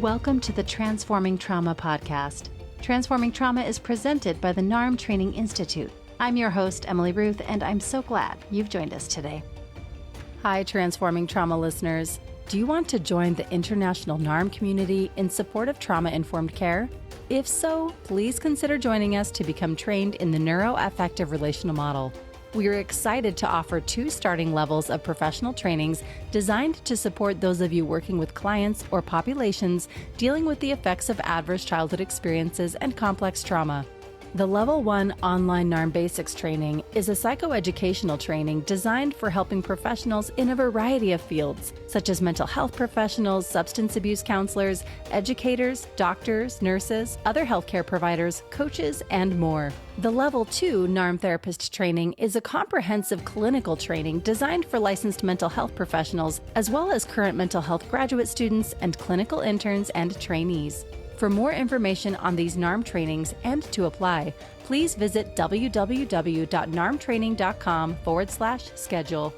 Welcome to the Transforming Trauma podcast. Transforming Trauma is presented by the NARM Training Institute. I'm your host, Emily Ruth, and I'm so glad you've joined us today. Hi, Transforming Trauma listeners. Do you want to join the international NARM community in support of trauma-informed care? If so, please consider joining us to become trained in the neuroaffective relational model. We are excited to offer 2 starting levels of professional trainings designed to support those of you working with clients or populations dealing with the effects of adverse childhood experiences and complex trauma. The Level 1 online NARM Basics training is a psychoeducational training designed for helping professionals in a variety of fields, such as mental health professionals, substance abuse counselors, educators, doctors, nurses, other healthcare providers, coaches, and more. The Level 2 NARM Therapist training is a comprehensive clinical training designed for licensed mental health professionals, as well as current mental health graduate students and clinical interns and trainees. For more information on these NARM trainings and to apply, please visit www.narmtraining.com/schedule.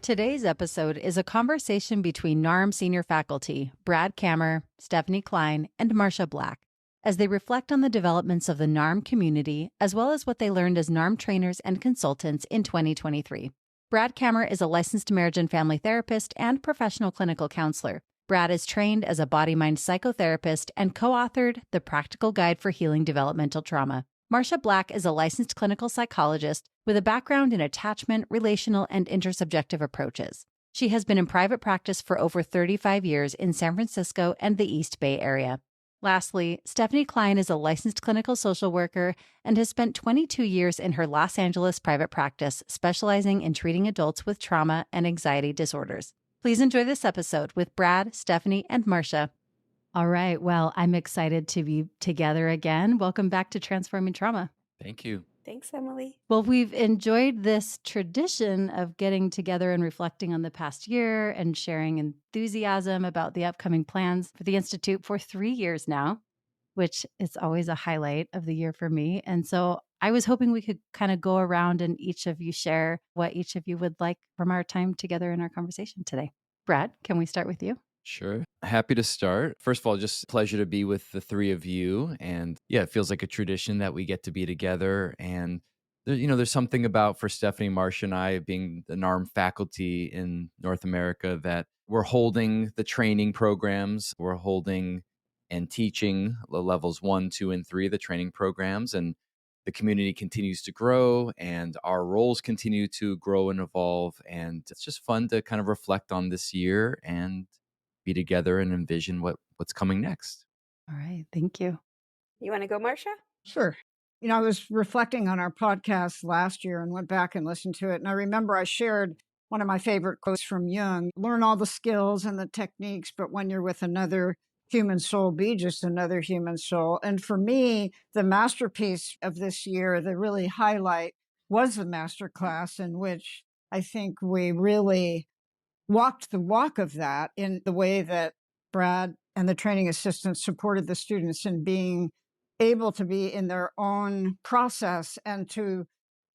Today's episode is a conversation between NARM senior faculty, Brad Kammer, Stefanie Klein, and Marcia Black, as they reflect on the developments of the NARM community, as well as what they learned as NARM trainers and consultants in 2023. Brad Kammer is a licensed marriage and family therapist and professional clinical counselor. Brad is trained as a body-mind psychotherapist and co-authored The Practical Guide for Healing Developmental Trauma. Marcia Black is a licensed clinical psychologist with a background in attachment, relational, and intersubjective approaches. She has been in private practice for over 35 years in San Francisco and the East Bay Area. Lastly, Stefanie Klein is a licensed clinical social worker and has spent 22 years in her Los Angeles private practice, specializing in treating adults with trauma and anxiety disorders. Please enjoy this episode with Brad, Stefanie, and Marcia. All right. Well, I'm excited to be together again. Welcome back to Transforming Trauma. Thank you. Thanks, Emily. Well, we've enjoyed this tradition of getting together and reflecting on the past year and sharing enthusiasm about the upcoming plans for the Institute for 3 years now, which is always a highlight of the year for me. And so I was hoping we could kind of go around and each of you share what each of you would like from our time together in our conversation today. Brad, can we start with you? Sure. Happy to start. First of all, just a pleasure to be with the 3 of you. And yeah, it feels like a tradition that we get to be together. And there's something about for Stefanie, Marcia, and I being the NARM faculty in North America that we're holding the training programs, we're holding and teaching the levels 1, 2, and 3, the training programs. And the community continues to grow and our roles continue to grow and evolve. And it's just fun to kind of reflect on this year and be together and envision what's coming next. All right. Thank you. You want to go, Marcia? Sure. I was reflecting on our podcast last year and went back and listened to it. And I remember I shared one of my favorite quotes from Jung: learn all the skills and the techniques, but when you're with another human soul, be just another human soul. And for me, the masterpiece of this year, the really highlight, was the masterclass in which I think we really walked the walk of that in the way that Brad and the training assistants supported the students in being able to be in their own process and to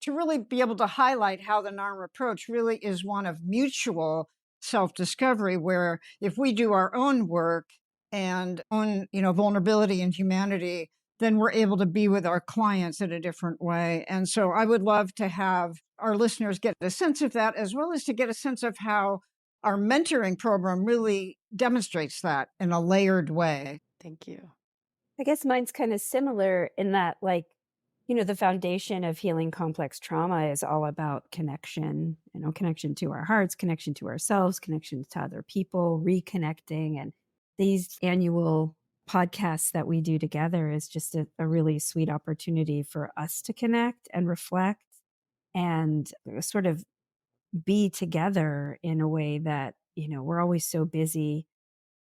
really be able to highlight how the NARM approach really is one of mutual self-discovery, where if we do our own work and own, vulnerability and humanity, then we're able to be with our clients in a different way. And so I would love to have our listeners get a sense of that, as well as to get a sense of how our mentoring program really demonstrates that in a layered way. Thank you. I guess mine's kind of similar in that, the foundation of healing complex trauma is all about connection, connection to our hearts, connection to ourselves, connection to other people, reconnecting. And these annual podcasts that we do together is just a really sweet opportunity for us to connect and reflect and sort of be together in a way that, we're always so busy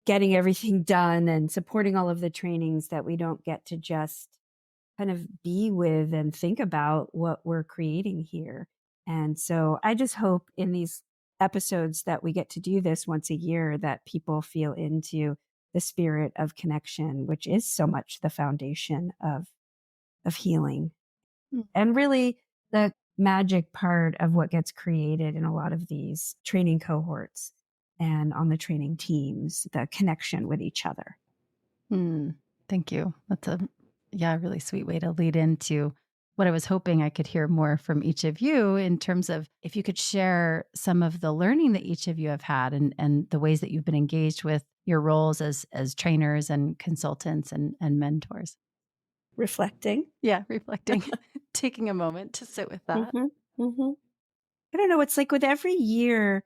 getting everything done and supporting all of the trainings that we don't get to just kind of be with and think about what we're creating here. And so I just hope in these episodes that we get to do this once a year, that people feel into the spirit of connection, which is so much the foundation of healing. And really the magic part of what gets created in a lot of these training cohorts and on the training teams, the connection with each other. Thank you. That's a really sweet way to lead into what I was hoping I could hear more from each of you in terms of if you could share some of the learning that each of you have had and the ways that you've been engaged with your roles as trainers and consultants and mentors. Reflecting. Yeah, reflecting, taking a moment to sit with that. I don't know. It's like with every year,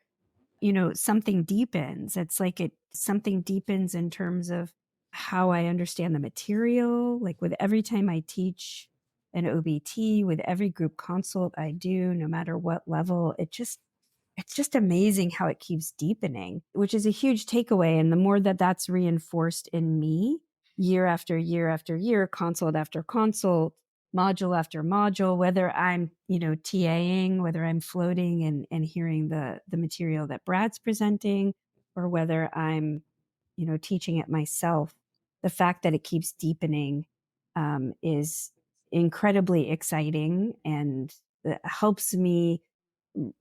something deepens. It's like something deepens in terms of how I understand the material. Like with every time I teach an OBT, with every group consult I do, no matter what level, it's just amazing how it keeps deepening, which is a huge takeaway. And the more that that's reinforced in me year after year after year, consult after consult, module after module, whether I'm, TAing, whether I'm floating and hearing the material that Brad's presenting, or whether I'm, teaching it myself, the fact that it keeps deepening is incredibly exciting and helps me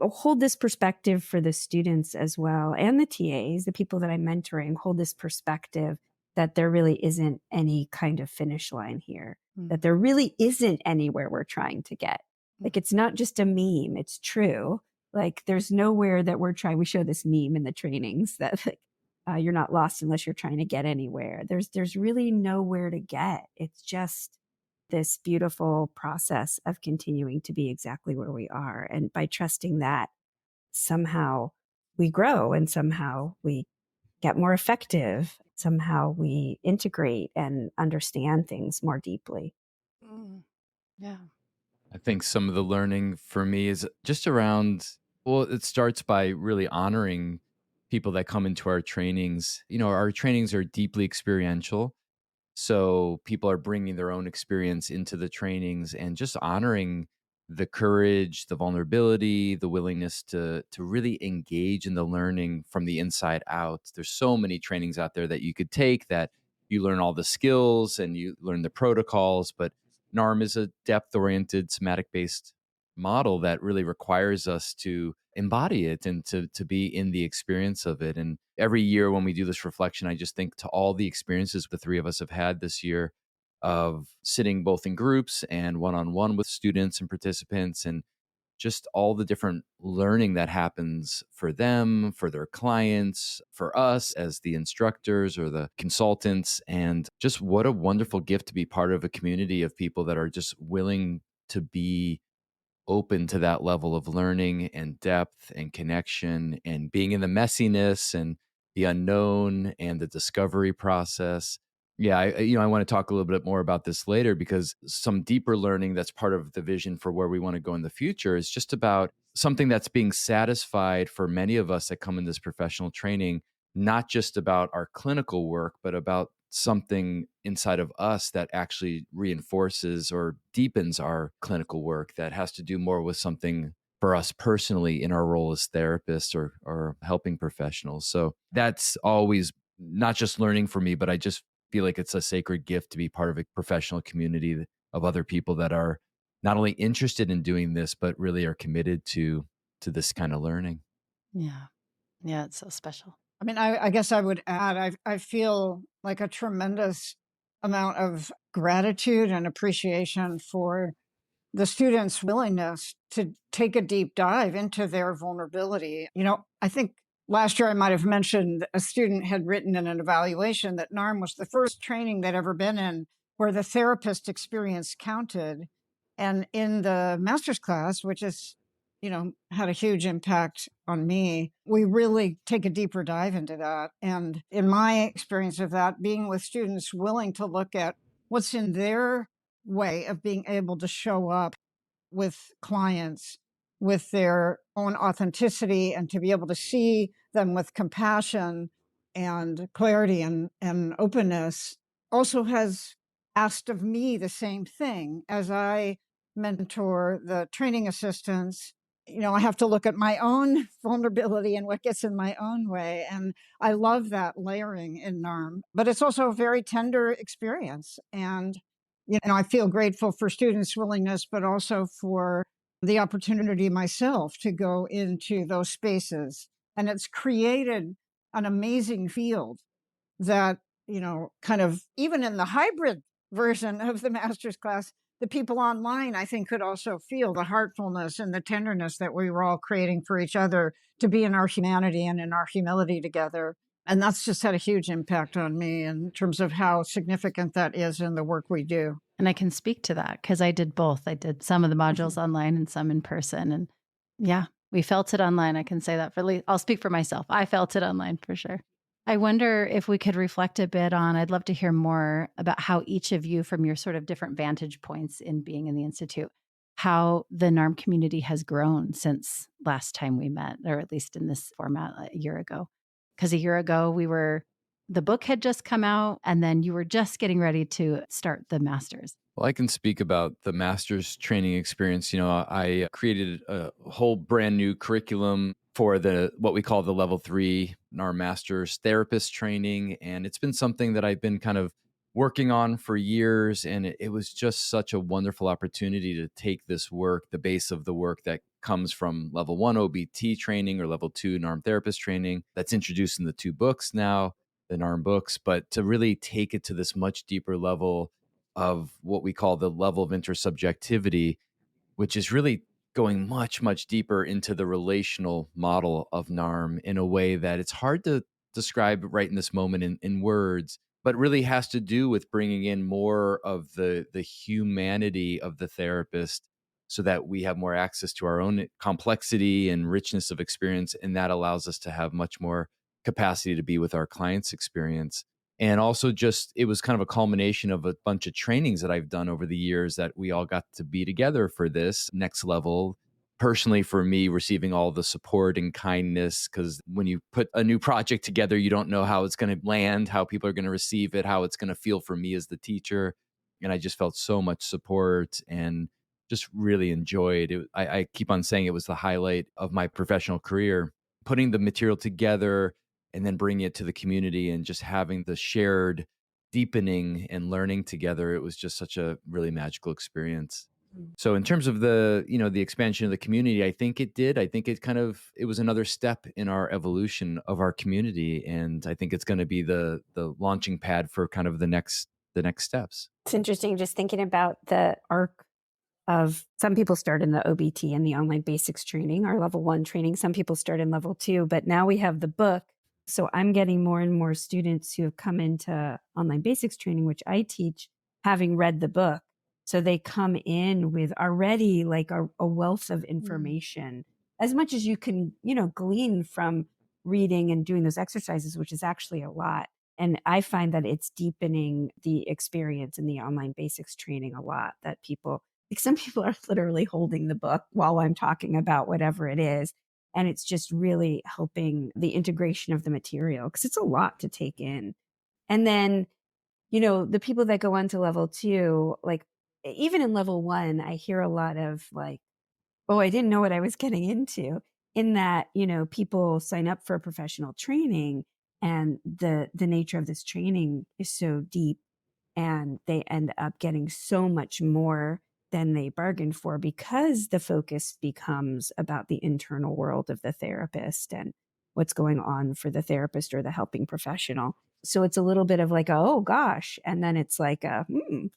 hold this perspective for the students as well, and the TAs, the people that I'm mentoring, hold this perspective that there really isn't any kind of finish line here, that there really isn't anywhere we're trying to get. Like, it's not just a meme, it's true. Like, there's nowhere that we're trying. We show this meme in the trainings that you're not lost unless you're trying to get anywhere. There's really nowhere to get. It's just this beautiful process of continuing to be exactly where we are. And by trusting that, somehow we grow and somehow we get more effective. Somehow we integrate and understand things more deeply. Yeah. I think some of the learning for me is just around, well, it starts by really honoring people that come into our trainings. Our trainings are deeply experiential. So people are bringing their own experience into the trainings and just honoring the courage, the vulnerability, the willingness to really engage in the learning from the inside out. There's so many trainings out there that you could take that you learn all the skills and you learn the protocols, but NARM is a depth-oriented, somatic-based model that really requires us to embody it and to be in the experience of it. And every year when we do this reflection, I just think to all the experiences the three of us have had this year of sitting both in groups and one-on-one with students and participants, and just all the different learning that happens for them, for their clients, for us as the instructors or the consultants. And just what a wonderful gift to be part of a community of people that are just willing to be open to that level of learning and depth and connection and being in the messiness and the unknown and the discovery process. Yeah, I want to talk a little bit more about this later, because some deeper learning that's part of the vision for where we want to go in the future is just about something that's being satisfied for many of us that come in this professional training, not just about our clinical work, but about something inside of us that actually reinforces or deepens our clinical work, that has to do more with something for us personally in our role as therapists or helping professionals. So that's always not just learning for me, but I just feel like it's a sacred gift to be part of a professional community of other people that are not only interested in doing this, but really are committed to this kind of learning. Yeah. Yeah. It's so special. I mean, I guess I would add, I feel like a tremendous amount of gratitude and appreciation for the students' willingness to take a deep dive into their vulnerability. I think last year I might have mentioned a student had written in an evaluation that NARM was the first training they'd ever been in where the therapist experience counted. And in the master's class, which is, had a huge impact on me, we really take a deeper dive into that. And in my experience of that, being with students willing to look at what's in their way of being able to show up with clients with their own authenticity and to be able to see them with compassion and clarity and openness, also has asked of me the same thing. As I mentor the training assistants, I have to look at my own vulnerability and what gets in my own way. And I love that layering in NARM, but it's also a very tender experience. And I feel grateful for students' willingness, but also for the opportunity myself to go into those spaces. And it's created an amazing field that, kind of even in the hybrid version of the master's class, the people online, I think, could also feel the heartfulness and the tenderness that we were all creating for each other to be in our humanity and in our humility together. And that's just had a huge impact on me in terms of how significant that is in the work we do. And I can speak to that because I did both. I did some of the modules online and some in person. And yeah, we felt it online. I can say that I'll speak for myself. I felt it online for sure. I wonder if we could reflect a bit on, I'd love to hear more about how each of you, from your sort of different vantage points in being in the Institute, how the NARM community has grown since last time we met, or at least in this format a year ago. Because a year ago, the book had just come out, and then you were just getting ready to start the master's. Well, I can speak about the master's training experience. I created a whole brand new curriculum for what we call the level 3 NARM master's therapist training. And it's been something that I've been kind of working on for years. And it was just such a wonderful opportunity to take this work, the base of the work that comes from level 1 OBT training or level 2 NARM therapist training that's introduced in the 2 books now, the NARM books, but to really take it to this much deeper level of what we call the level of intersubjectivity, which is really going much, much deeper into the relational model of NARM in a way that it's hard to describe right in this moment in words, but really has to do with bringing in more of the humanity of the therapist so that we have more access to our own complexity and richness of experience. And that allows us to have much more capacity to be with our clients' experience. And also it was kind of a culmination of a bunch of trainings that I've done over the years that we all got to be together for this next level. Personally, for me, receiving all the support and kindness, because when you put a new project together, you don't know how it's going to land, how people are going to receive it, how it's going to feel for me as the teacher. And I just felt so much support and just really enjoyed it. I keep on saying it was the highlight of my professional career, putting the material together and then bringing it to the community and just having the shared deepening and learning together. It was just such a really magical experience. So in terms of the expansion of the community, I think it did. I think it was another step in our evolution of our community. And I think it's going to be the launching pad for kind of the next steps. It's interesting just thinking about the arc of some people start in the OBT and the online basics training, our level 1 training. Some people start in level 2, but now we have the book. So I'm getting more and more students who have come into online basics training, which I teach, having read the book. So they come in with already like a wealth of information, as much as you can, glean from reading and doing those exercises, which is actually a lot. And I find that it's deepening the experience in the online basics training a lot, that some people are literally holding the book while I'm talking about whatever it is. And it's just really helping the integration of the material because it's a lot to take in. And then, the people that go on to level 2, like even in level 1, I hear a lot of like, oh, I didn't know what I was getting into, in that, people sign up for professional training and the nature of this training is so deep and they end up getting so much more than they bargained for because the focus becomes about the internal world of the therapist and what's going on for the therapist or the helping professional. So it's a little bit of like, oh gosh. And then it's like,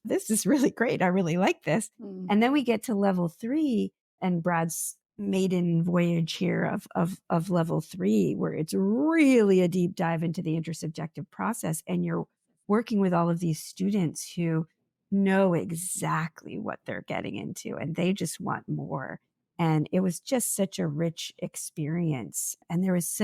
this is really great. I really like this. And then we get to level 3 and Brad's maiden voyage here of level 3, where it's really a deep dive into the intersubjective process. And you're working with all of these students who know exactly what they're getting into and they just want more. And it was just such a rich experience. And there was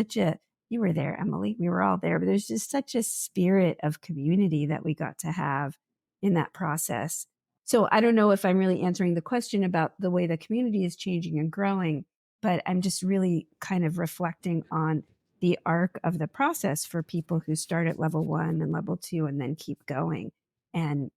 you were there, Emily, we were all there, but there's just such a spirit of community that we got to have in that process. So I don't know if I'm really answering the question about the way the community is changing and growing, but I'm just really kind of reflecting on the arc of the process for people who start at level 1 and level 2 and then keep going. And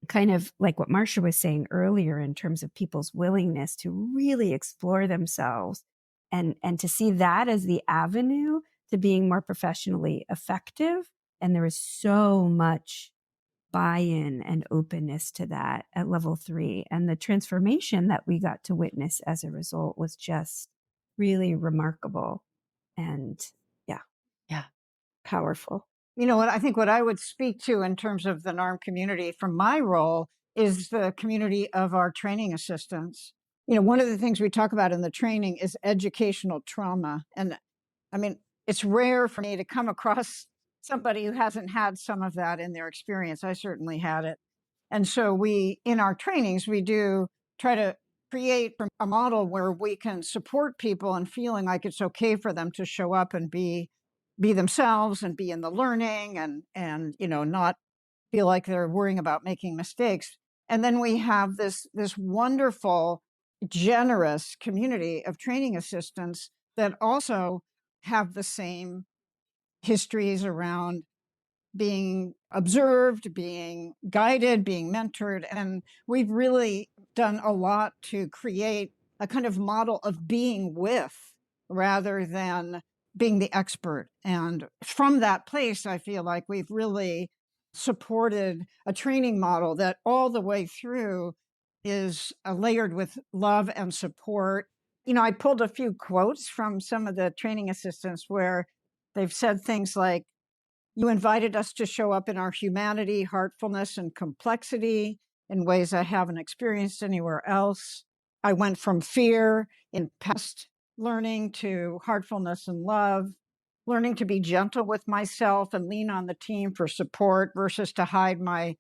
kind of like what Marcia was saying earlier in terms of people's willingness to really explore themselves and to see that as the avenue to being more professionally effective. And there is so much buy-in and openness to that at level 3. And the transformation that we got to witness as a result was just really remarkable and yeah, Yeah. powerful. You know what? I think what I would speak to in terms of the NARM community from my role is the community of our training assistants. You know, one of the things we talk about in the training is educational trauma. And I mean, it's rare for me to come across somebody who hasn't had some of that in their experience. I certainly had it. And so we, in our trainings, we do try to create a model where we can support people and feeling like it's okay for them to show up and be themselves and be in the learning and you know, not feel like they're worrying about making mistakes. And then we have this wonderful, generous community of training assistants that also have the same histories around being observed, being guided, being mentored. And we've really done a lot to create a kind of model of being with rather than being the expert. And from that place, I feel like we've really supported a training model that all the way through is layered with love and support. You know, I pulled a few quotes from some of the training assistants where they've said things like, "You invited us to show up in our humanity, heartfulness, and complexity in ways I haven't experienced anywhere else. I went from fear in past learning to heartfulness and love, learning to be gentle with myself and lean on the team for support versus to hide my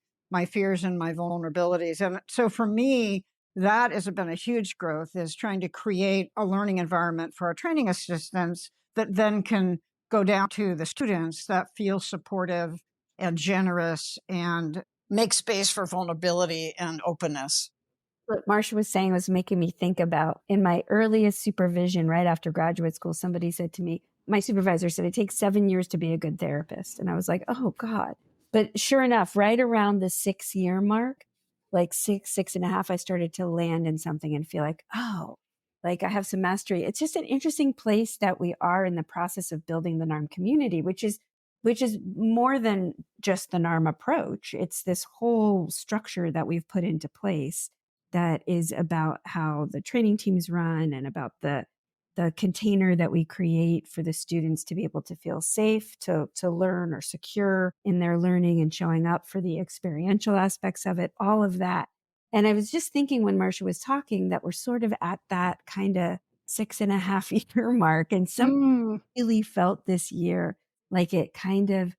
fears and my vulnerabilities." And so for me, that has been a huge growth, is trying to create a learning environment for our training assistants that then can go down to the students that feel supportive and generous and make space for vulnerability and openness. What Marcia was saying was making me think about in my earliest supervision right after graduate school, somebody said to me, my supervisor said, it takes 7 years to be a good therapist. And I was like, oh God. But sure enough, right around the 6-year mark, like 6.5, I started to land in something and feel like, oh, like I have some mastery. It's just an interesting place that we are in the process of building the NARM community, which is more than just the NARM approach. It's this whole structure that we've put into place that is about how the training teams run and about the container that we create for the students to be able to feel safe, to learn or secure in their learning and showing up for the experiential aspects of it, all of that. And I was just thinking when Marcia was talking that we're sort of at that kind of 6.5-year mark. And some really felt this year like it kind of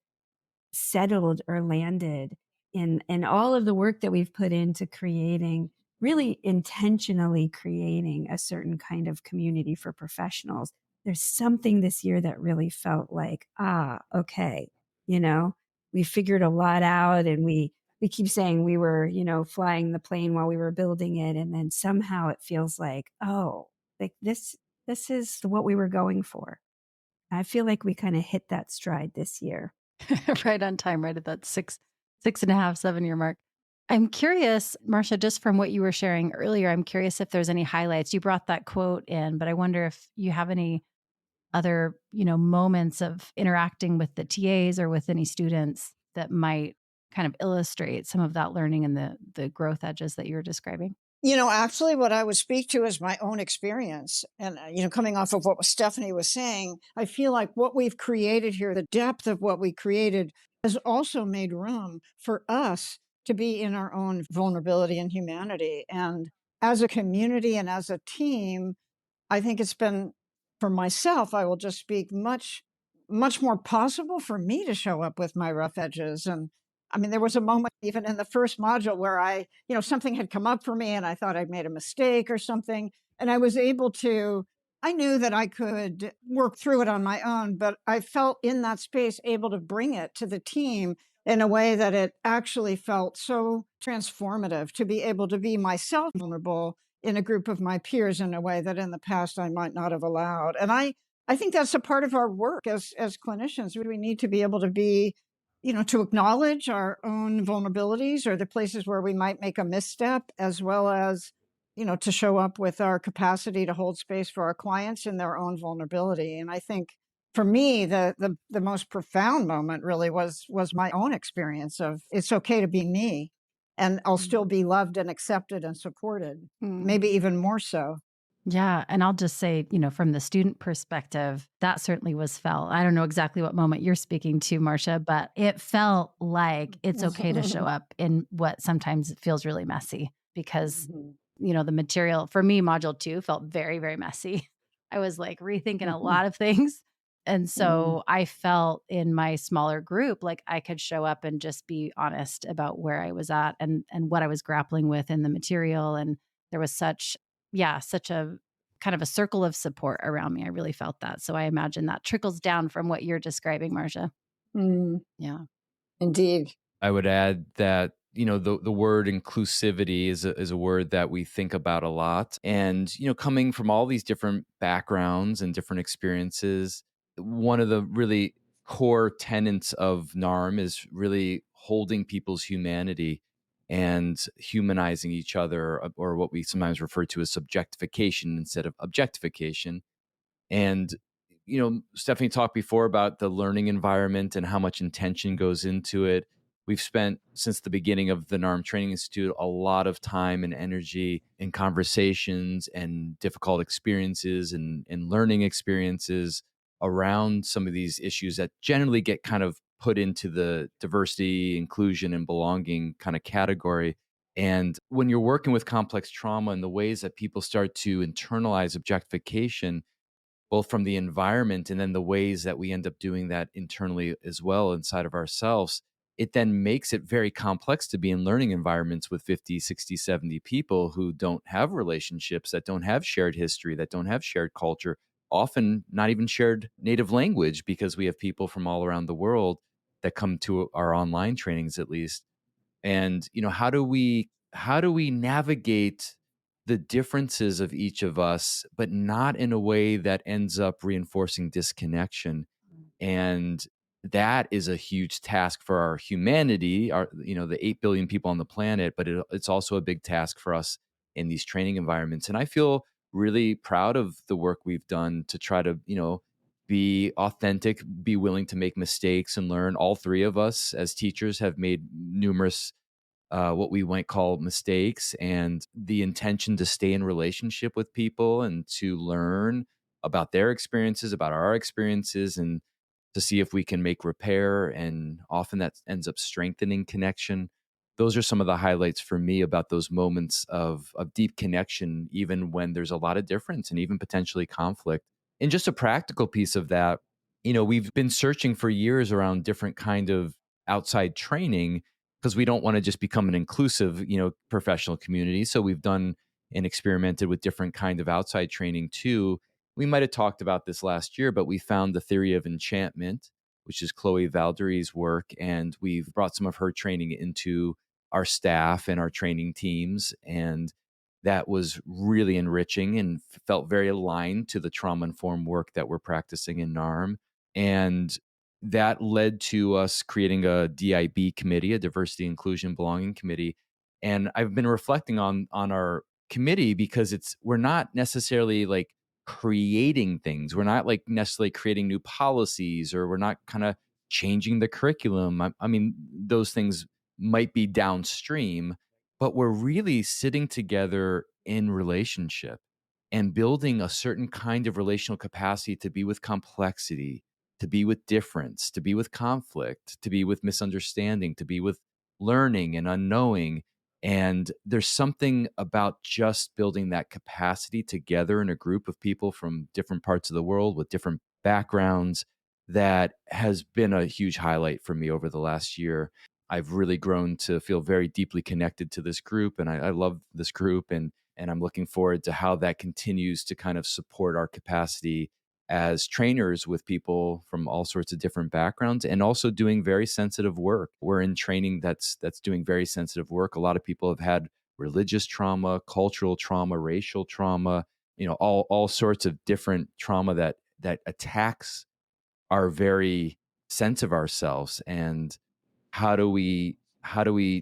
settled or landed in all of the work that we've put into creating, really intentionally creating a certain kind of community for professionals. There's something this year that really felt like, okay, you know, we figured a lot out, and we keep saying we were, you know, flying the plane while we were building it. And then somehow it feels like, oh, like this is what we were going for. I feel like we kind of hit that stride this year. Right on time, right at that 6.5, 7-year mark. I'm curious, Marcia, just from what you were sharing earlier, I'm curious if there's any highlights. You brought that quote in, but I wonder if you have any other, you know, moments of interacting with the TAs or with any students that might kind of illustrate some of that learning and the growth edges that you were describing. You know, actually, what I would speak to is my own experience. And, you know, coming off of what Stefanie was saying, I feel like what we've created here, the depth of what we created, has also made room for us to be in our own vulnerability and humanity. And as a community and as a team, I think it's been, for myself, I will just speak, much more possible for me to show up with my rough edges. And I mean, there was a moment even in the first module where you know, something had come up for me and I thought I'd made a mistake or something. And I was able to, I knew that I could work through it on my own, but I felt in that space able to bring it to the team in a way that it actually felt so transformative to be able to be myself vulnerable in a group of my peers in a way that in the past I might not have allowed. And I think that's a part of our work as clinicians. We need to be able to be, you know, to acknowledge our own vulnerabilities or the places where we might make a misstep, as well as, you know, to show up with our capacity to hold space for our clients in their own vulnerability. And I think for me, the most profound moment really was my own experience of it's okay to be me, and I'll still be loved and accepted and supported, maybe even more so. Yeah. And I'll just say, from the student perspective, that certainly was felt. I don't know exactly what moment you're speaking to, Marcia, but it felt like it's okay to show up in what sometimes feels really messy because, the material for me, module 2 felt very, very messy. I was like rethinking a lot of things. And so I felt in my smaller group like I could show up and just be honest about where I was at and what I was grappling with in the material. And there was such a kind of a circle of support around me. I really felt that. So I imagine that trickles down from what you're describing, Marcia. Yeah. Indeed. I would add that the word inclusivity is a word that we think about a lot, and coming from all these different backgrounds and different experiences, one of the really core tenets of NARM is really holding people's humanity and humanizing each other, or what we sometimes refer to as subjectification instead of objectification. And, Stephanie talked before about the learning environment and how much intention goes into it. We've spent, since the beginning of the NARM Training Institute, a lot of time and energy in conversations and difficult experiences and learning experiences around some of these issues that generally get kind of put into the diversity, inclusion, and belonging kind of category. And when you're working with complex trauma and the ways that people start to internalize objectification, both from the environment and then the ways that we end up doing that internally as well inside of ourselves, it then makes it very complex to be in learning environments with 50, 60, 70 people who don't have relationships, that don't have shared history, that don't have shared culture, often not even shared native language, because we have people from all around the world that come to our online trainings at least. And how do we navigate the differences of each of us, but not in a way that ends up reinforcing disconnection? And that is a huge task for our humanity, the 8 billion people on the planet, but it's also a big task for us in these training environments. And I feel really proud of the work we've done to try to be authentic, be willing to make mistakes and learn. All three of us as teachers have made numerous what we might call mistakes, and the intention to stay in relationship with people and to learn about their experiences, about our experiences, and to see if we can make repair. And often that ends up strengthening connection. Those are some of the highlights for me about those moments of deep connection, even when there's a lot of difference and even potentially conflict. And just a practical piece of that, we've been searching for years around different kind of outside training, because we don't want to just become an inclusive, professional community. So we've done and experimented with different kind of outside training too. We might have talked about this last year, but we found the theory of enchantment, which is Chloe Valdery's work, and we've brought some of her training into our staff and our training teams, and that was really enriching and felt very aligned to the trauma informed work that we're practicing in NARM. And that led to us creating a DIB committee, a diversity, inclusion, belonging committee. And I've been reflecting on our committee, because we're not necessarily like creating things. We're not like necessarily creating new policies, or we're not kind of changing the curriculum. I mean, those things might be downstream, but we're really sitting together in relationship and building a certain kind of relational capacity to be with complexity, to be with difference, to be with conflict, to be with misunderstanding, to be with learning and unknowing. And there's something about just building that capacity together in a group of people from different parts of the world with different backgrounds that has been a huge highlight for me over the last year. I've really grown to feel very deeply connected to this group, and I love this group, and I'm looking forward to how that continues to kind of support our capacity as trainers with people from all sorts of different backgrounds, and also doing very sensitive work. We're in training that's doing very sensitive work. A lot of people have had religious trauma, cultural trauma, racial trauma, all sorts of different trauma that attacks our very sense of ourselves. And how do we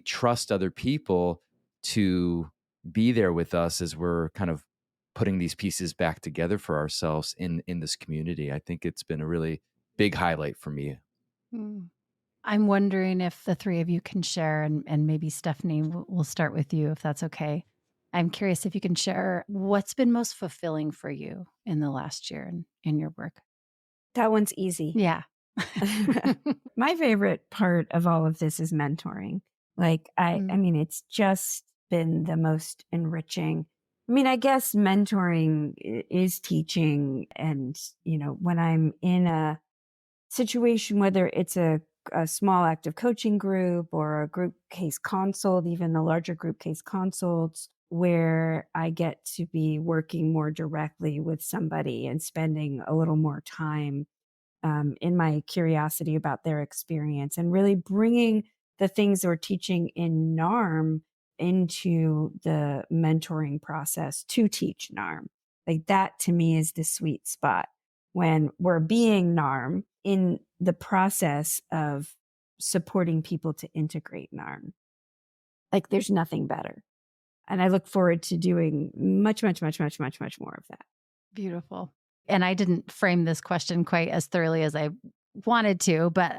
trust other people to be there with us as we're kind of putting these pieces back together for ourselves in this community. I think it's been a really big highlight for me. Mm. I'm wondering if the three of you can share, and maybe Stefanie, we'll start with you if that's okay. I'm curious if you can share what's been most fulfilling for you in the last year in your work. That one's easy. Yeah. My favorite part of all of this is mentoring. Like, I mean, it's just been the most enriching. I mean, I guess mentoring is teaching. And, when I'm in a situation, whether it's a small active coaching group or a group case consult, even the larger group case consults, where I get to be working more directly with somebody and spending a little more time in my curiosity about their experience and really bringing the things we're teaching in NARM into the mentoring process to teach NARM. Like that to me is the sweet spot when we're being NARM in the process of supporting people to integrate NARM. Like there's nothing better. And I look forward to doing much, much, much, much, much, much more of that. Beautiful. And I didn't frame this question quite as thoroughly as I wanted to, but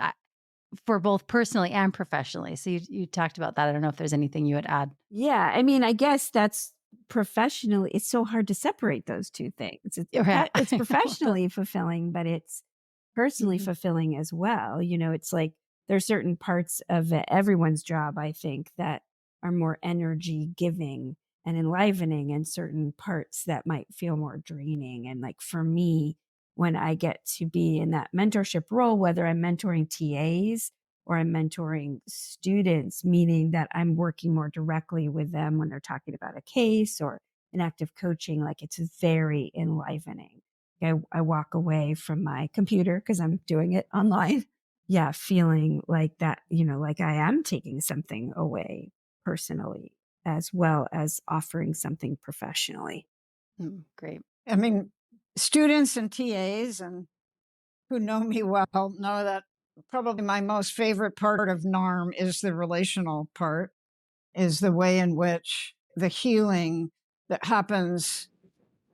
for both personally and professionally. So you talked about that. I don't know if there's anything you would add. Yeah. I mean, I guess that's professionally, it's so hard to separate those two things. It's professionally fulfilling, but it's personally fulfilling as well. It's like there's certain parts of everyone's job, I think, that are more energy giving and enlivening, and certain parts that might feel more draining. And like for me, when I get to be in that mentorship role, whether I'm mentoring TAs or I'm mentoring students, meaning that I'm working more directly with them when they're talking about a case or an active coaching, like it's very enlivening. I walk away from my computer because I'm doing it online. Yeah, feeling like that, like I am taking something away personally, as well as offering something professionally. Great. I mean, students and TAs and who know me well know that probably my most favorite part of NARM is the relational part, is the way in which the healing that happens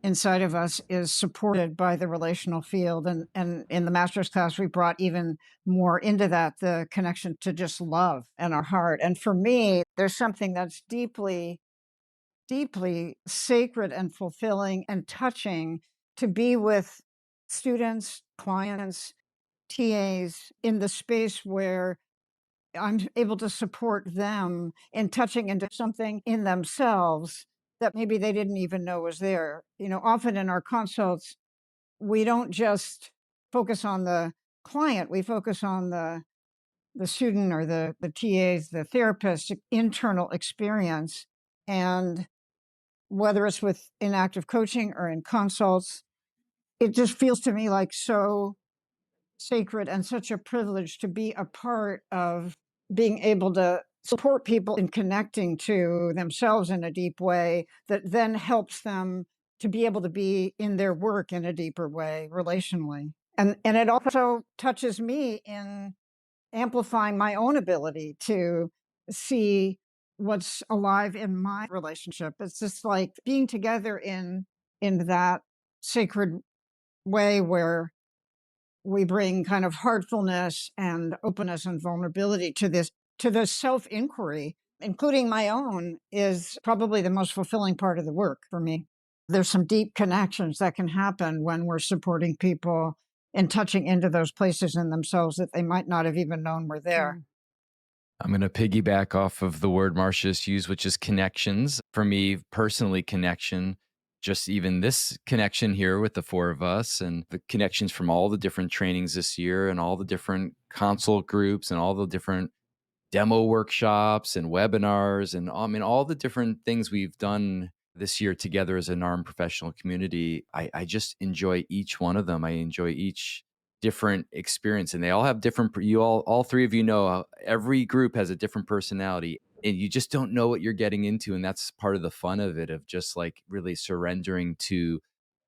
inside of us is supported by the relational field. And in the master's class, we brought even more into that, the connection to just love and our heart. And for me, there's something that's deeply, deeply sacred and fulfilling and touching to be with students, clients, TAs in the space where I'm able to support them in touching into something in themselves that maybe they didn't even know was there. Often in our consults, we don't just focus on the client, we focus on the student or the TA's, the therapist's internal experience. And whether it's with inactive coaching or in consults, it just feels to me like so sacred and such a privilege to be a part of being able to support people in connecting to themselves in a deep way that then helps them to be able to be in their work in a deeper way relationally. And it also touches me in amplifying my own ability to see what's alive in my relationship. It's just like being together in that sacred way where we bring kind of heartfulness and openness and vulnerability to this self-inquiry, including my own, is probably the most fulfilling part of the work for me. There's some deep connections that can happen when we're supporting people and touching into those places in themselves that they might not have even known were there. I'm going to piggyback off of the word Marcia's used, which is connections. For me, personally, connection, just even this connection here with the four of us and the connections from all the different trainings this year and all the different consult groups and all the different demo workshops and webinars and all the different things we've done this year together as a NARM professional community. I just enjoy each one of them. I enjoy each different experience, and they all have different, all three of you know, every group has a different personality, and you just don't know what you're getting into. And that's part of the fun of it, of just like really surrendering to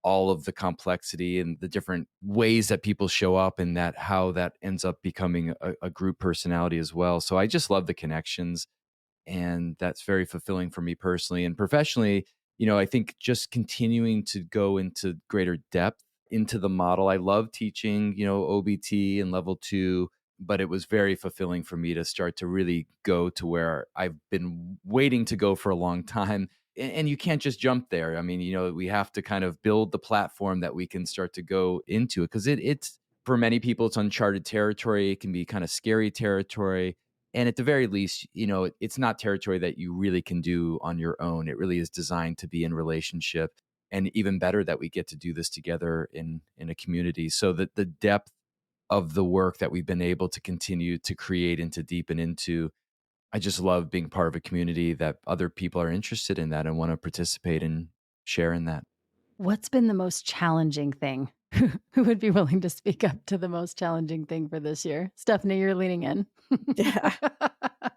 all of the complexity and the different ways that people show up, and that how that ends up becoming a group personality as well. So I just love the connections, and that's very fulfilling for me personally. And professionally, I think just continuing to go into greater depth into the model. I love teaching, OBT and level 2, but it was very fulfilling for me to start to really go to where I've been waiting to go for a long time. And you can't just jump there. I mean, we have to kind of build the platform that we can start to go into it, because it's for many people, it's uncharted territory. It can be kind of scary territory. And at the very least, it's not territory that you really can do on your own. It really is designed to be in relationship, and even better that we get to do this together in a community, so that the depth of the work that we've been able to continue to create and to deepen into. I just love being part of a community that other people are interested in that and want to participate and share in that. What's been the most challenging thing? Who would be willing to speak up to the most challenging thing for this year? Stefanie, you're leaning in. Yeah.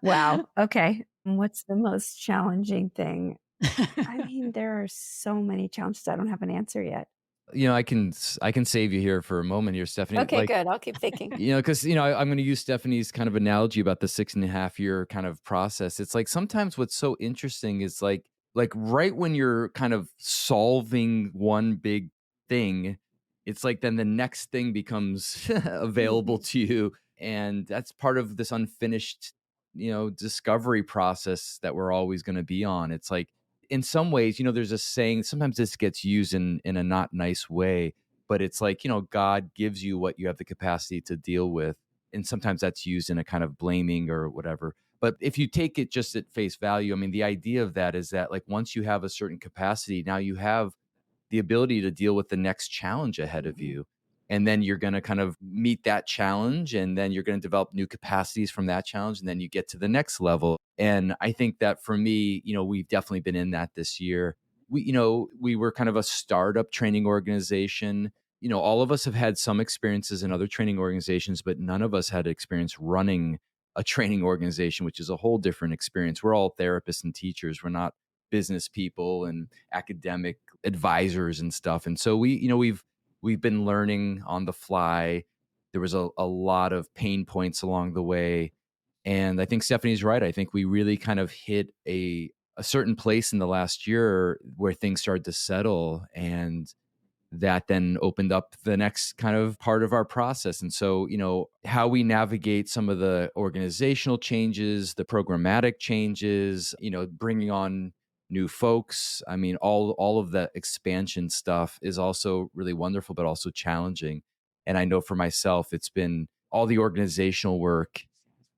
Wow. Okay. What's the most challenging thing? I mean, there are so many challenges. I don't have an answer yet. I can save you here for a moment here, Stefanie. Okay, good. I'll keep thinking. Because I'm going to use Stephanie's kind of analogy about the 6.5 year kind of process. It's like sometimes what's so interesting is like right when you're kind of solving one big thing, it's like then the next thing becomes available Mhm. to you, and that's part of this unfinished, discovery process that we're always going to be on. It's like in some ways, there's a saying. Sometimes this gets used in a not nice way, but it's like, God gives you what you have the capacity to deal with. And sometimes that's used in a kind of blaming or whatever. But if you take it just at face value, I mean, the idea of that is that like once you have a certain capacity, now you have the ability to deal with the next challenge ahead of Mhm. you. And then you're going to kind of meet that challenge, and then you're going to develop new capacities from that challenge. And then you get to the next level. And I think that for me, we've definitely been in that this year. We were kind of a startup training organization. All of us have had some experiences in other training organizations, but none of us had experience running a training organization, which is a whole different experience. We're all therapists and teachers. We're not business people and academic advisors and stuff. And so we've been learning on the fly. There was a lot of pain points along the way. And I think Stephanie's right. I think we really kind of hit a certain place in the last year where things started to settle, and that then opened up the next kind of part of our process. And so, how we navigate some of the organizational changes, the programmatic changes, bringing on new folks. I mean, all of that expansion stuff is also really wonderful, but also challenging. And I know for myself, it's been all the organizational work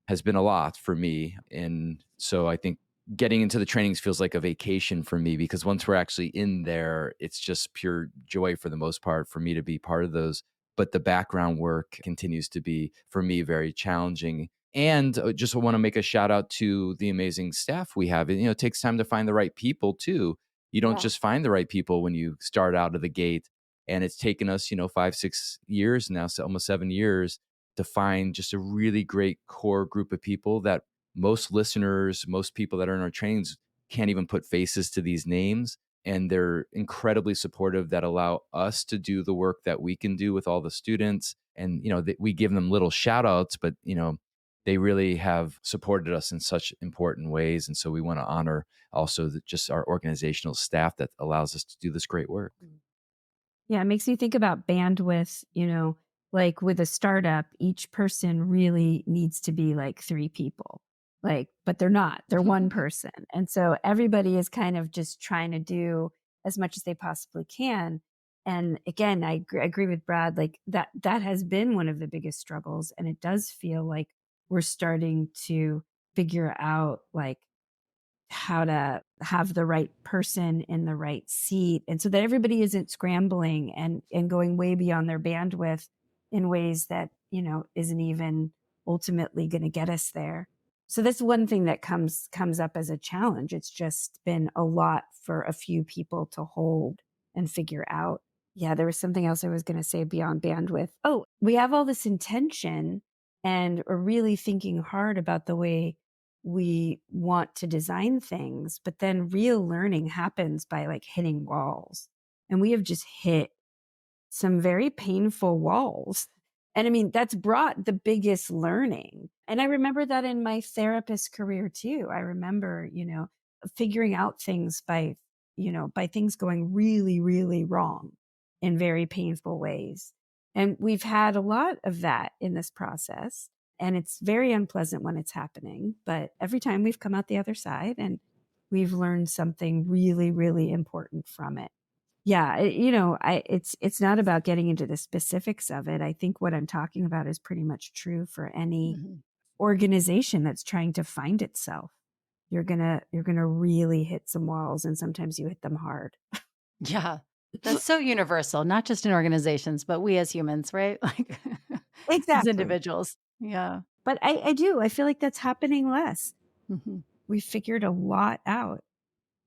has been a lot for me. And so I think getting into the trainings feels like a vacation for me, because once we're actually in there, it's just pure joy for the most part for me to be part of those. But the background work continues to be, for me, very challenging. And just want to make a shout out to the amazing staff we have. And, it takes time to find the right people too. You don't Yeah. just find the right people when you start out of the gate. And it's taken us, 5-6 years now, so almost 7 years, to find just a really great core group of people that most listeners, most people that are in our trainings can't even put faces to these names. And they're incredibly supportive, that allow us to do the work that we can do with all the students. And, we give them little shout outs, but, they really have supported us in such important ways. And so we want to honor also just our organizational staff that allows us to do this great work. Yeah, it makes me think about bandwidth, like with a startup, each person really needs to be like 3 people. Like, but they're not. They're one person. And so everybody is kind of just trying to do as much as they possibly can. And again, I agree with Brad, like that has been one of the biggest struggles, and it does feel like we're starting to figure out like how to have the right person in the right seat, and so that everybody isn't scrambling and going way beyond their bandwidth in ways that isn't even ultimately going to get us there. So that's one thing that comes up as a challenge. It's just been a lot for a few people to hold and figure out. Yeah, there was something else I was going to say beyond bandwidth. Oh, we have all this intention and are really thinking hard about the way we want to design things, but then real learning happens by like hitting walls. And we have just hit some very painful walls. And I mean, that's brought the biggest learning. And I remember that in my therapist career too. I remember, figuring out things by by things going really, really wrong in very painful ways. And we've had a lot of that in this process. And it's very unpleasant when it's happening. But every time we've come out the other side and we've learned something really, really important from it. Yeah, it's not about getting into the specifics of it. I think what I'm talking about is pretty much true for any organization that's trying to find itself. You're gonna really hit some walls, and sometimes you hit them hard. Yeah. That's so universal, not just in organizations, but we as humans, right? Like as Exactly. individuals. Yeah. But I feel like that's happening less. Mhm. We figured a lot out.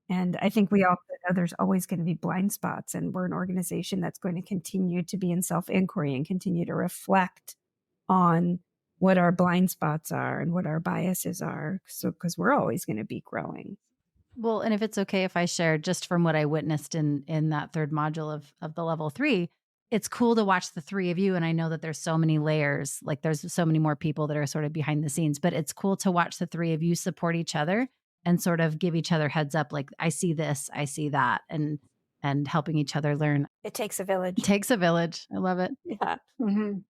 And I think we all know there's always going to be blind spots, and we're an organization that's going to continue to be in self-inquiry and continue to reflect on what our blind spots are and what our biases are. So, because we're always going to be growing. Well, and if it's okay if I share just from what I witnessed in that third module of the level 3, it's cool to watch the three of you. And I know that there's so many layers, like there's so many more people that are sort of behind the scenes, but it's cool to watch the three of you support each other and sort of give each other heads up. Like, I see this, I see that, and helping each other learn. It takes a village. It takes a village. I love it. Yeah.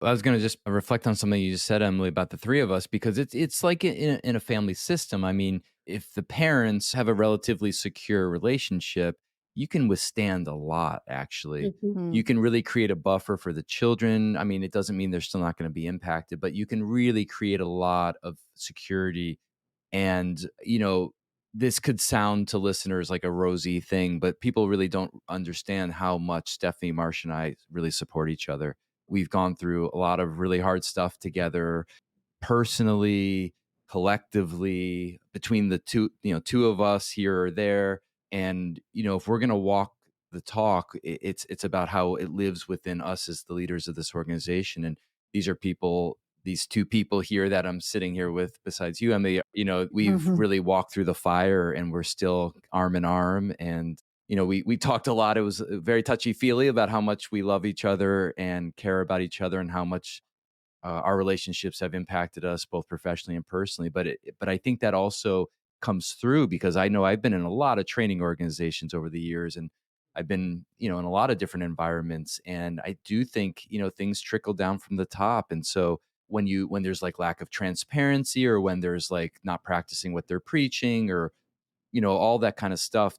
I was going to just reflect on something you just said, Emily, about the three of us, because it's like in a family system. I mean, if the parents have a relatively secure relationship, you can withstand a lot, actually. Mm. You can really create a buffer for the children. I mean, it doesn't mean they're still not going to be impacted, but you can really create a lot of security. And, this could sound to listeners like a rosy thing, but people really don't understand how much Stefanie, Marcia, and I really support each other. We've gone through a lot of really hard stuff together, personally, collectively, between the two of us here or there. And, if we're going to walk the talk, it's about how it lives within us as the leaders of this organization. And these two people here that I'm sitting here with, besides you, Emily, we've really walked through the fire, and we're still arm in arm. And, we talked a lot. It was very touchy feely about how much we love each other and care about each other, and how much our relationships have impacted us both professionally and personally. But I think that also comes through, because I know I've been in a lot of training organizations over the years, and I've been, in a lot of different environments. And I do think, things trickle down from the top. And so when there's like lack of transparency, or when there's like not practicing what they're preaching, or, all that kind of stuff,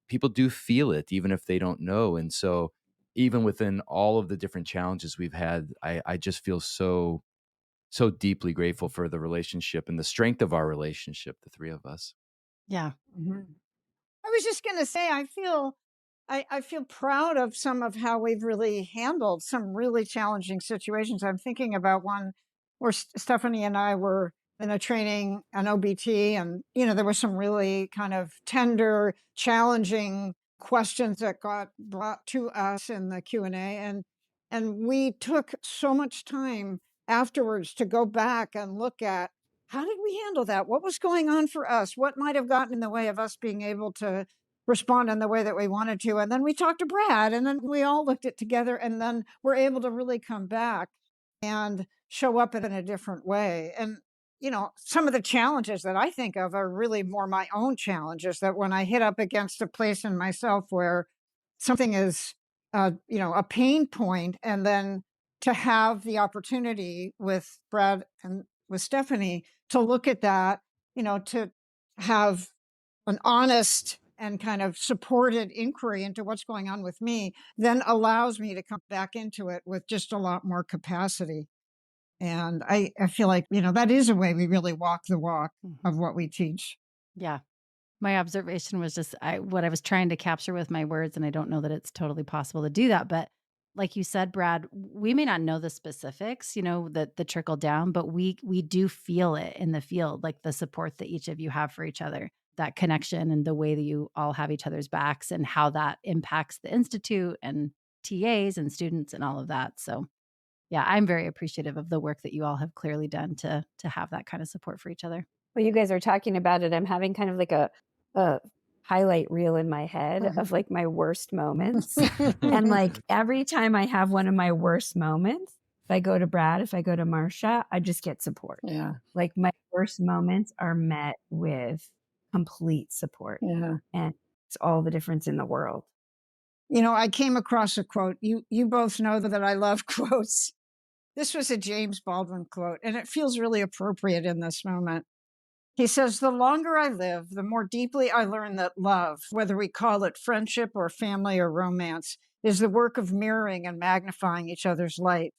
people do feel it, even if they don't know. And so even within all of the different challenges we've had, I just feel so deeply grateful for the relationship and the strength of our relationship, the three of us. Yeah. I was just going to say, I feel proud of some of how we've really handled some really challenging situations. I'm thinking about one where Stefanie and I were in a training, an OBT, and, there were some really kind of tender, challenging questions that got brought to us in the Q&A. And we took so much time afterwards to go back and look at, how did we handle that? What was going on for us? What might have gotten in the way of us being able to respond in the way that we wanted to? And then we talked to Brad, and then we all looked at together, and then we're able to really come back and show up in a different way. And, some of the challenges that I think of are really more my own challenges, that when I hit up against a place in myself where something is, a pain point, and then to have the opportunity with Brad and with Stefanie to look at that, to have an honest and kind of supported inquiry into what's going on with me, then allows me to come back into it with just a lot more capacity. And I feel like, that is a way we really walk the walk of what we teach. Yeah. My observation was just what I was trying to capture with my words, and I don't know that it's totally possible to do that. But like you said, Brad, we may not know the specifics, the trickle down, but we do feel it in the field, like the support that each of you have for each other, that connection, and the way that you all have each other's backs, and how that impacts the Institute and TAs and students and all of that. So yeah, I'm very appreciative of the work that you all have clearly done to have that kind of support for each other. Well, you guys are talking about it. I'm having kind of like a highlight reel in my head of like my worst moments. And like every time I have one of my worst moments, if I go to Brad, if I go to Marcia, I just get support. Yeah. Like my worst moments are met with complete support. Yeah. And It's all the difference in the world. I came across a quote. You both know that I love quotes. This was a James Baldwin quote, and it feels really appropriate in this moment. He says, "The longer I live, the more deeply I learn that love, whether we call it friendship or family or romance, is the work of mirroring and magnifying each other's light.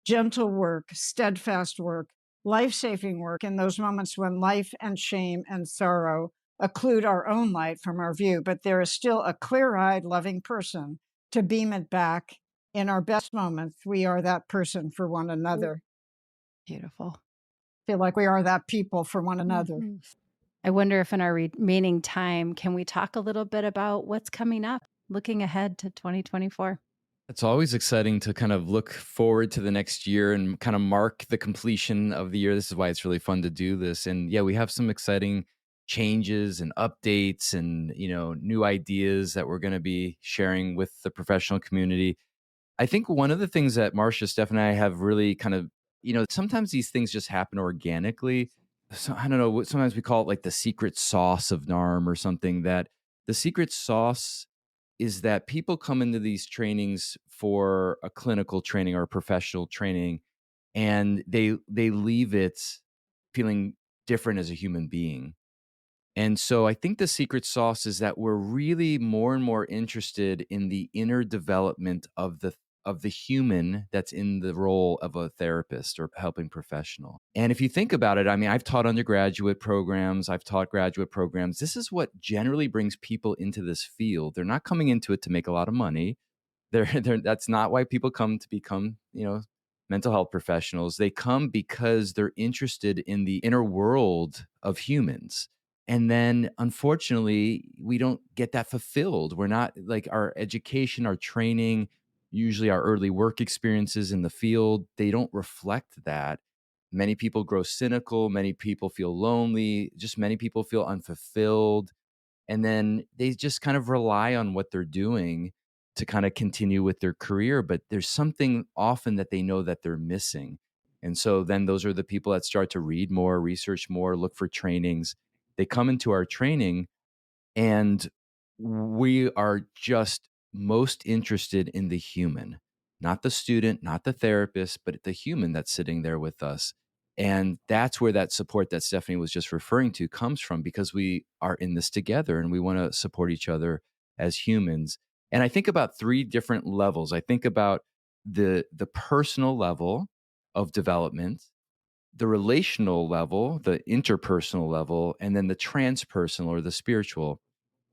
Gentle work, steadfast work, life-saving work in those moments when life and shame and sorrow occlude our own light from our view, but there is still a clear-eyed, loving person to beam it back. In our best moments, we are that person for one another." Beautiful. Feel like we are that people for one another. Mm-hmm. I wonder if in our remaining time, can we talk a little bit about what's coming up, looking ahead to 2024? It's always exciting to kind of look forward to the next year and kind of mark the completion of the year. This is why it's really fun to do this. And yeah, we have some exciting changes and updates and, new ideas that we're going to be sharing with the professional community. I think one of the things that Marcia, Steph, and I have really kind of, sometimes these things just happen organically. So I don't know, sometimes we call it like the secret sauce of NARM or something. That the secret sauce is that people come into these trainings for a clinical training or a professional training, and they leave it feeling different as a human being. And so I think the secret sauce is that we're really more and more interested in the inner development of the human that's in the role of a therapist or helping professional. And if you think about it, I mean, I've taught undergraduate programs, I've taught graduate programs. This is what generally brings people into this field. They're not coming into it to make a lot of money. That's not why people come to become, mental health professionals. They come because they're interested in the inner world of humans. And then unfortunately, we don't get that fulfilled. We're not like our education, our training, usually our early work experiences in the field, they don't reflect that. Many people grow cynical. Many people feel lonely. Just many people feel unfulfilled. And then they just kind of rely on what they're doing to kind of continue with their career. But there's something often that they know that they're missing. And so then those are the people that start to read more, research more, look for trainings. They come into our training, and we are just most interested in the human, not the student, not the therapist, but the human that's sitting there with us. And that's where that support that Stefanie was just referring to comes from, because we are in this together and we want to support each other as humans. And I think about three different levels. I think about the personal level of development, the relational level, the interpersonal level, and then the transpersonal or the spiritual.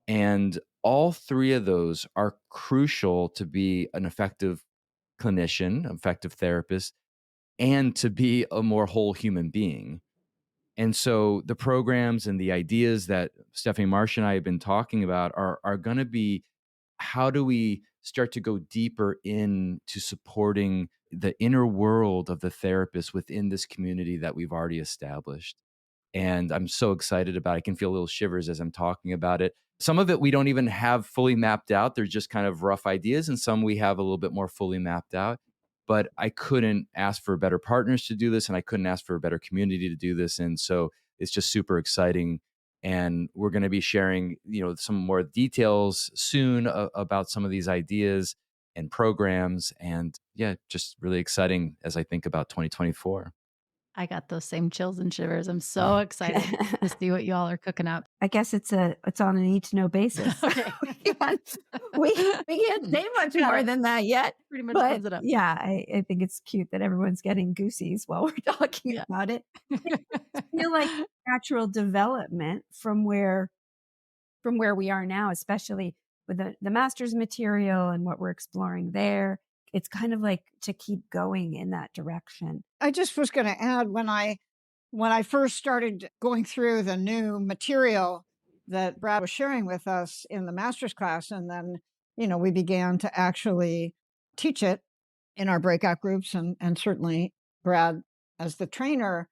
And all three of those are crucial to be an effective clinician, effective therapist, and to be a more whole human being. And so the programs and the ideas that Stefanie, Marcia, and I have been talking about are going to be, how do we start to go deeper into supporting the inner world of the therapist within this community that we've already established? And I'm so excited about it. I can feel little shivers as I'm talking about it. Some of it we don't even have fully mapped out. They're just kind of rough ideas, and some we have a little bit more fully mapped out. But I couldn't ask for better partners to do this, and I couldn't ask for a better community to do this. And so it's just super exciting. And we're going to be sharing, some more details soon about some of these ideas and programs. And yeah, just really exciting as I think about 2024. I got those same chills and shivers. I'm so excited to see what y'all are cooking up. I guess it's on a need to know basis. Okay. we can't say much more than that yet. Pretty much But sums it up. yeah, I think it's cute that everyone's getting goosies while we're talking about it. I feel like natural development from where we are now, especially with the master's material and what we're exploring there. It's kind of like to keep going in that direction. I just was going to add, when I first started going through the new material that Brad was sharing with us in the master's class, and then, we began to actually teach it in our breakout groups, and certainly Brad as the trainer,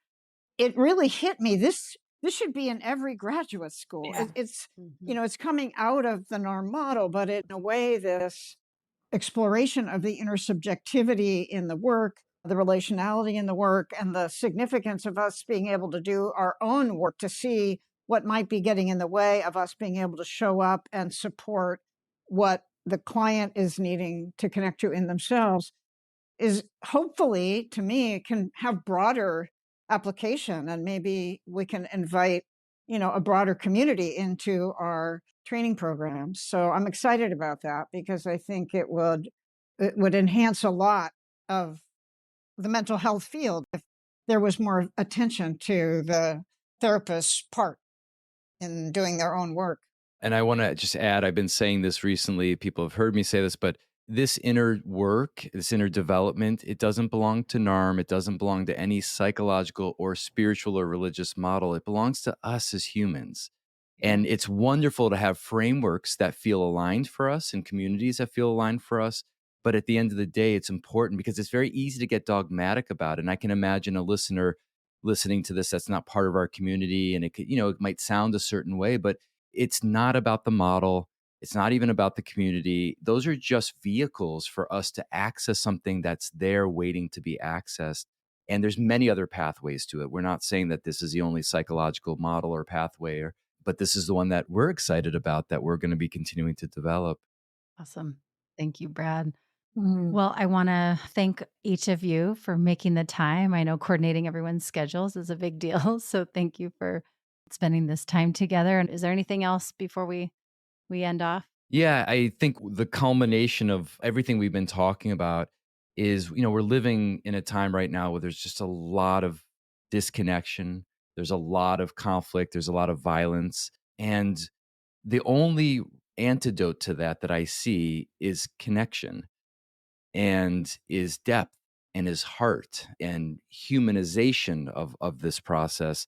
it really hit me. This should be in every graduate school. Yeah. It's, it's coming out of the NARM model, but in a way, this exploration of the intersubjectivity in the work, the relationality in the work, and the significance of us being able to do our own work to see what might be getting in the way of us being able to show up and support what the client is needing to connect to in themselves is hopefully, to me, it can have broader application, and maybe we can invite, a broader community into our training programs. So I'm excited about that because I think it would enhance a lot of the mental health field if there was more attention to the therapist's part in doing their own work. And I want to just add, I've been saying this recently, people have heard me say this, but this inner work, this inner development, it doesn't belong to NARM. It doesn't belong to any psychological or spiritual or religious model. It belongs to us as humans. And it's wonderful to have frameworks that feel aligned for us and communities that feel aligned for us. But at the end of the day, it's important because it's very easy to get dogmatic about it. And I can imagine a listener listening to this that's not part of our community, and it could, it might sound a certain way, but it's not about the model. It's not even about the community. Those are just vehicles for us to access something that's there waiting to be accessed. And there's many other pathways to it. We're not saying that this is the only psychological model or pathway, but this is the one that we're excited about, that we're going to be continuing to develop. Awesome. Thank you, Brad. Well, I want to thank each of you for making the time. I know coordinating everyone's schedules is a big deal. So thank you for spending this time together. And is there anything else before we end off? Yeah, I think the culmination of everything we've been talking about is, we're living in a time right now where there's just a lot of disconnection. There's a lot of conflict. There's a lot of violence. And the only antidote to that I see is connection, and is depth, and is heart, and humanization of this process.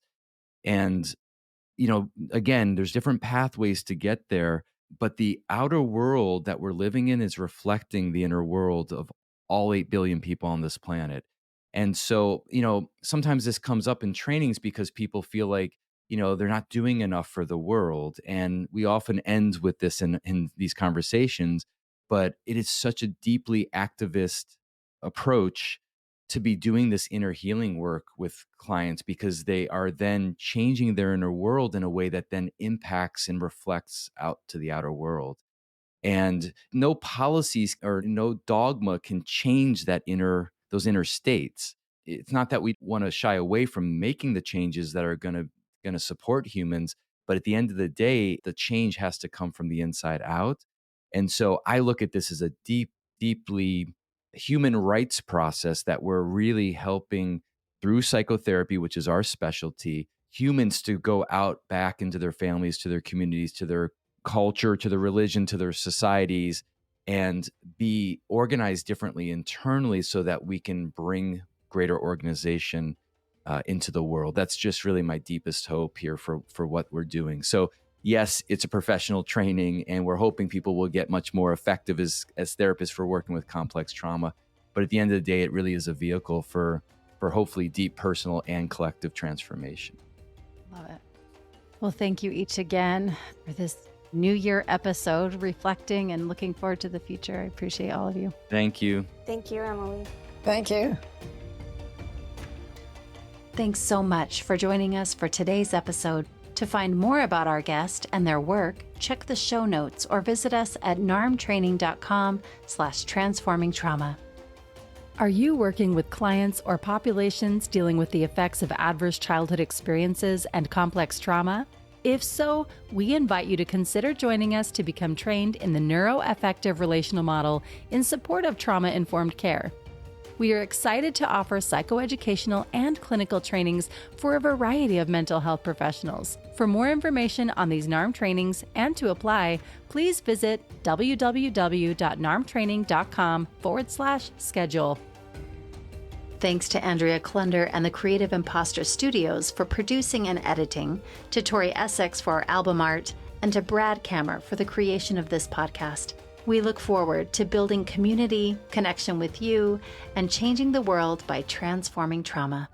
And again, there's different pathways to get there, but the outer world that we're living in is reflecting the inner world of all 8 billion people on this planet. And so, sometimes this comes up in trainings because people feel like, they're not doing enough for the world. And we often end with this in these conversations, but it is such a deeply activist approach to be doing this inner healing work with clients, because they are then changing their inner world in a way that then impacts and reflects out to the outer world. And no policies or no dogma can change those inner states. It's not that we want to shy away from making the changes that are going to support humans, but at the end of the day, the change has to come from the inside out. And so I look at this as a deeply human rights process that we're really helping through psychotherapy, which is our specialty, humans to go out back into their families, to their communities, to their culture, to their religion, to their societies, and be organized differently internally so that we can bring greater organization into the world. That's just really my deepest hope here for what we're doing. So yes, it's a professional training, and we're hoping people will get much more effective as therapists for working with complex trauma. But at the end of the day, it really is a vehicle for hopefully deep personal and collective transformation. Love it. Well, thank you each again for this New Year episode, reflecting and looking forward to the future. I appreciate all of you. Thank you. Thank you, Emily. Thank you. Thanks so much for joining us for today's episode. To find more about our guest and their work, check the show notes or visit us at narmtraining.com/transformingtrauma. Are you working with clients or populations dealing with the effects of adverse childhood experiences and complex trauma? If so, we invite you to consider joining us to become trained in the neuroaffective relational model in support of trauma-informed care. We are excited to offer psychoeducational and clinical trainings for a variety of mental health professionals. For more information on these NARM trainings and to apply, please visit www.narmtraining.com/schedule. Thanks to Andrea Klunder and the Creative Imposter Studios for producing and editing, to Tori Essex for our album art, and to Brad Kammer for the creation of this podcast. We look forward to building community, connection with you, and changing the world by transforming trauma.